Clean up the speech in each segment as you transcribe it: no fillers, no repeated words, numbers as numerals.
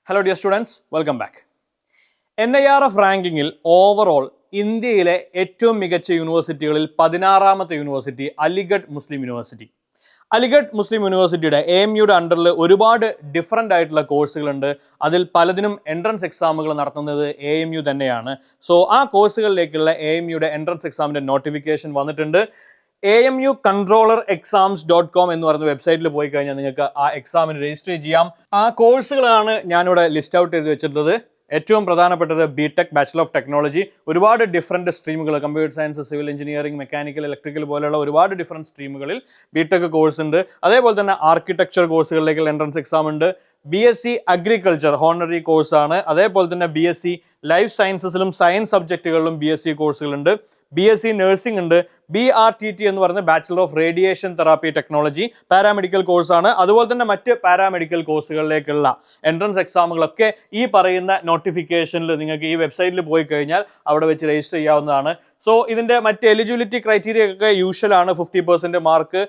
Hello dear students, welcome back. NIRF റാങ്കിങ്ങിൽ overall ഇന്ത്യയിലെ ഏറ്റവും മികച്ച യൂണിവേഴ്സിറ്റികളിൽ 16ാമത്തെ യൂണിവേഴ്സിറ്റി അലിഗഡ് മുസ്ലിം യൂണിവേഴ്സിറ്റി. അലിഗഡ് മുസ്ലിം യൂണിവേഴ്സിറ്റിയുടെ AMUയുടെ അണ്ടറിൽ ഒരുപാട് ഡിഫറൻ്റ് ആയിട്ടുള്ള കോഴ്സുകളുണ്ട്. അതിൽ പലതിനും എൻട്രൻസ് എക്സാമുകൾ നടത്തുന്നത് AMU തന്നെയാണ്. സോ ആ കോഴ്സുകളിലേക്കുള്ള AMUയുടെ എൻട്രൻസ് എക്സാമിൻ്റെ നോട്ടിഫിക്കേഷൻ വന്നിട്ടുണ്ട്. AMUcontrollerexams.com എന്ന് പറയുന്ന വെബ്സൈറ്റിൽ പോയി കഴിഞ്ഞാൽ നിങ്ങൾക്ക് ആ എക്സാമിന് രജിസ്റ്റർ ചെയ്യാം. ആ കോഴ്സുകളാണ് ഞാനിവിടെ ലിസ്റ്റ് ഔട്ട് ചെയ്ത് വെച്ചിട്ടുള്ളത്. ഏറ്റവും പ്രധാനപ്പെട്ടത് BTech ബാച്ചിലർ ഓഫ് ടെക്നോളജി. ഒരുപാട് ഡിഫറൻറ്റ് സ്ട്രീമുകൾ, computer science, civil engineering, mechanical, electrical പോലെയുള്ള ഒരുപാട് ഡിഫറൻറ്റ് സ്ട്രീമുകളിൽ BTech കോഴ്സ് ഉണ്ട്. അതേപോലെ തന്നെ ആർക്കിടെക്ചർ കോഴ്സുകളിലേക്കുള്ള എൻട്രൻസ് എക്സാം ഉണ്ട്. BSc അഗ്രികൾച്ചർ ഹോണറി കോഴ്സാണ്. അതേപോലെ തന്നെ BSc ലൈഫ് സയൻസസിലും സയൻസ് സബ്ജക്റ്റുകളിലും BSc കോഴ്സുകളുണ്ട്. BSc നഴ്സിംഗ് ഉണ്ട്. BRTT എന്ന് പറയുന്ന bachelor of radiation therapy technology paramedical കോഴ്സാണ്. അതുപോലെ തന്നെ മറ്റ് പാരാമെഡിക്കൽ കോഴ്സുകളിലേക്കുള്ള എൻട്രൻസ് എക്സാമുകളൊക്കെ ഈ പറയുന്ന നോട്ടിഫിക്കേഷനിൽ നിങ്ങൾക്ക് ഈ വെബ്സൈറ്റിൽ പോയി കഴിഞ്ഞാൽ അവിടെ വെച്ച് രജിസ്റ്റർ ചെയ്യാവുന്നതാണ്. സോ ഇതിൻ്റെ മറ്റ് എലിജിബിലിറ്റി ക്രൈറ്റീരിയ ഒക്കെ യൂഷ്വലാണ്. 50% മാർക്ക്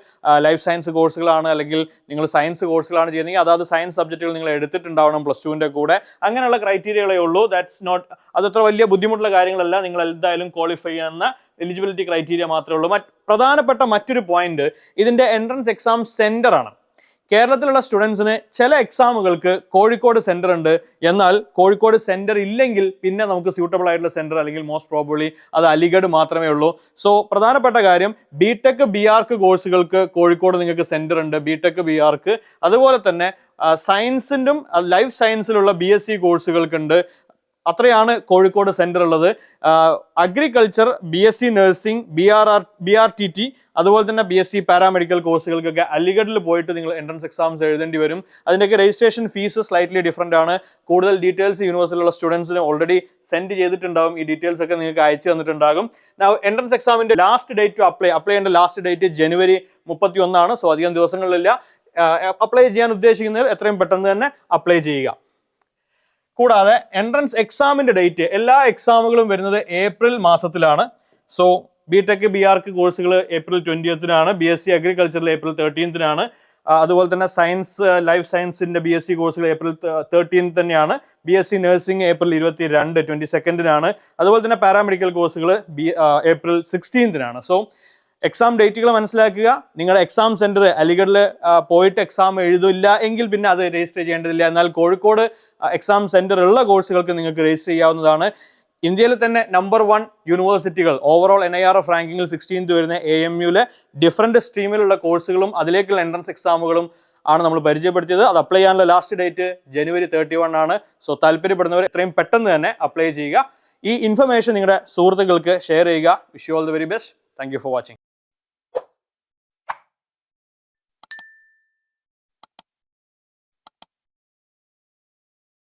ലൈഫ് സയൻസ് കോഴ്സുകളാണ്, അല്ലെങ്കിൽ നിങ്ങൾ സയൻസ് കോഴ്സുകളാണ് ചെയ്യുന്നതെങ്കിൽ അതായത് സയൻസ് സബ്ജക്റ്റുകൾ നിങ്ങൾ എടുത്തിട്ടുണ്ടാവണം +2ൻ്റെ കൂടെ. അങ്ങനെയുള്ള ക്രൈറ്റീരിയകളേ ഉള്ളൂ. ദാറ്റ്സ് നോട്ട്, അതത്ര വലിയ ബുദ്ധിമുട്ടുള്ള കാര്യങ്ങളല്ല. നിങ്ങൾ എന്തായാലും ക്വാളിഫൈ ചെയ്യുന്ന എലിജിബിലിറ്റി ക്രൈറ്റീരിയ മാത്രമേ ഉള്ളൂ. പ്രധാനപ്പെട്ട മറ്റൊരു പോയിന്റ് ഇതിൻ്റെ എൻട്രൻസ് എക്സാം സെൻറ്ററാണ്. കേരളത്തിലുള്ള സ്റ്റുഡൻസിന് ചില എക്സാമുകൾക്ക് കോഴിക്കോട് സെൻറ്റർ ഉണ്ട്. എന്നാൽ കോഴിക്കോട് സെൻറ്റർ ഇല്ലെങ്കിൽ പിന്നെ നമുക്ക് സ്യൂട്ടബിൾ ആയിട്ടുള്ള സെൻറ്റർ അല്ലെങ്കിൽ മോസ്റ്റ് പ്രോബബ്ലി അത് അലിഗഡ് മാത്രമേ ഉള്ളൂ. സോ പ്രധാനപ്പെട്ട കാര്യം, BTech BArc കോഴ്സുകൾക്ക് കോഴിക്കോട് നിങ്ങൾക്ക് സെൻറ്റർ ഉണ്ട്. BTech BArc അതുപോലെ തന്നെ സയൻസിൻ്റെ ലൈഫ് സയൻസിലുള്ള BSc കോഴ്സുകൾക്കുണ്ട്. അത്രയാണ് കോഴിക്കോട് സെൻറ്റർ ഉള്ളത്. അഗ്രികൾച്ചർ, BSc നഴ്സിംഗ്, BRTT അതുപോലെ തന്നെ BSc പാരാമെഡിക്കൽ കോഴ്സുകൾക്കൊക്കെ അലിഗഡിൽ പോയിട്ട് നിങ്ങൾ എൻട്രൻസ് എക്സാംസ് എഴുതേണ്ടി വരും. അതിൻ്റെയൊക്കെ രജിസ്ട്രേഷൻ ഫീസ് സ്ലൈറ്റ്ലി ഡിഫറൻ്റ് ആണ്. കൂടുതൽ ഡീറ്റെയിൽസ് യൂണിവേഴ്സിറ്റിയിലുള്ള സ്റ്റുഡൻസിന് ഓൾറെഡി സെൻഡ് ചെയ്തിട്ടുണ്ടാകും. ഈ ഡീറ്റെയിൽസ് ഒക്കെ നിങ്ങൾക്ക് അയച്ചു തന്നിട്ടുണ്ടാകും. എൻട്രൻസ് എക്സാമിൻ്റെ ലാസ്റ്റ് ഡേറ്റ് ടു അപ്ലൈ ചെയ്യേണ്ട ലാസ്റ്റ് ഡേറ്റ് ജനുവരി 31. സോ അധികം ദിവസങ്ങളിലില്ല. അപ്ലൈ ചെയ്യാൻ ഉദ്ദേശിക്കുന്നവർ എത്രയും പെട്ടെന്ന് തന്നെ അപ്ലൈ ചെയ്യുക. കൂടാതെ എൻട്രൻസ് എക്സാമിൻ്റെ ഡേറ്റ്, എല്ലാ എക്സാമുകളും വരുന്നത് ഏപ്രിൽ മാസത്തിലാണ്. സോ BTech BArc കോഴ്സുകൾ ഏപ്രിൽ 20th, BSc അഗ്രികൾച്ചറിൽ ഏപ്രിൽ 13th, അതുപോലെ തന്നെ സയൻസ് ലൈഫ് സയൻസിൻ്റെ BSc കോഴ്സുകൾ ഏപ്രിൽ 13th തന്നെയാണ്. BSc നഴ്സിംഗ് ഏപ്രിൽ 22nd, അതുപോലെ തന്നെ പാരാമെഡിക്കൽ കോഴ്സുകൾ ഏപ്രിൽ 16th. സോ എക്സാം ഡേറ്റുകൾ മനസ്സിലാക്കുക. നിങ്ങളുടെ എക്സാം സെൻറ്റർ അലിഗഡിൽ പോയിട്ട് എക്സാം എഴുതില്ല എങ്കിൽ പിന്നെ അത് രജിസ്റ്റർ ചെയ്യേണ്ടതില്ല. എന്നാൽ കോഴിക്കോട് എക്സാം സെൻറ്റർ ഉള്ള കോഴ്സുകൾക്ക് നിങ്ങൾക്ക് രജിസ്റ്റർ ചെയ്യാവുന്നതാണ്. ഇന്ത്യയിലെ തന്നെ നമ്പർ 1 യൂണിവേഴ്സിറ്റികൾ ഓവറോൾ NIRF റാങ്കിങ്ങിൽ 16th വരുന്ന AMUലെ ഡിഫറൻറ്റ് സ്ട്രീമിലുള്ള കോഴ്സുകളും അതിലേക്കുള്ള എൻട്രൻസ് എക്സാമുകളും ആണ് നമ്മൾ പരിചയപ്പെടുത്തിയത്. അത് അപ്ലൈ ചെയ്യാനുള്ള ലാസ്റ്റ് ഡേറ്റ് ജനുവരി 31. സോ താല്പര്യപ്പെടുന്നവർ എത്രയും പെട്ടെന്ന് തന്നെ അപ്ലൈ ചെയ്യുക. ഈ ഇൻഫർമേഷൻ നിങ്ങളുടെ സുഹൃത്തുക്കൾക്ക് ഷെയർ ചെയ്യുക. Wish you all the very best. Thank you for watching.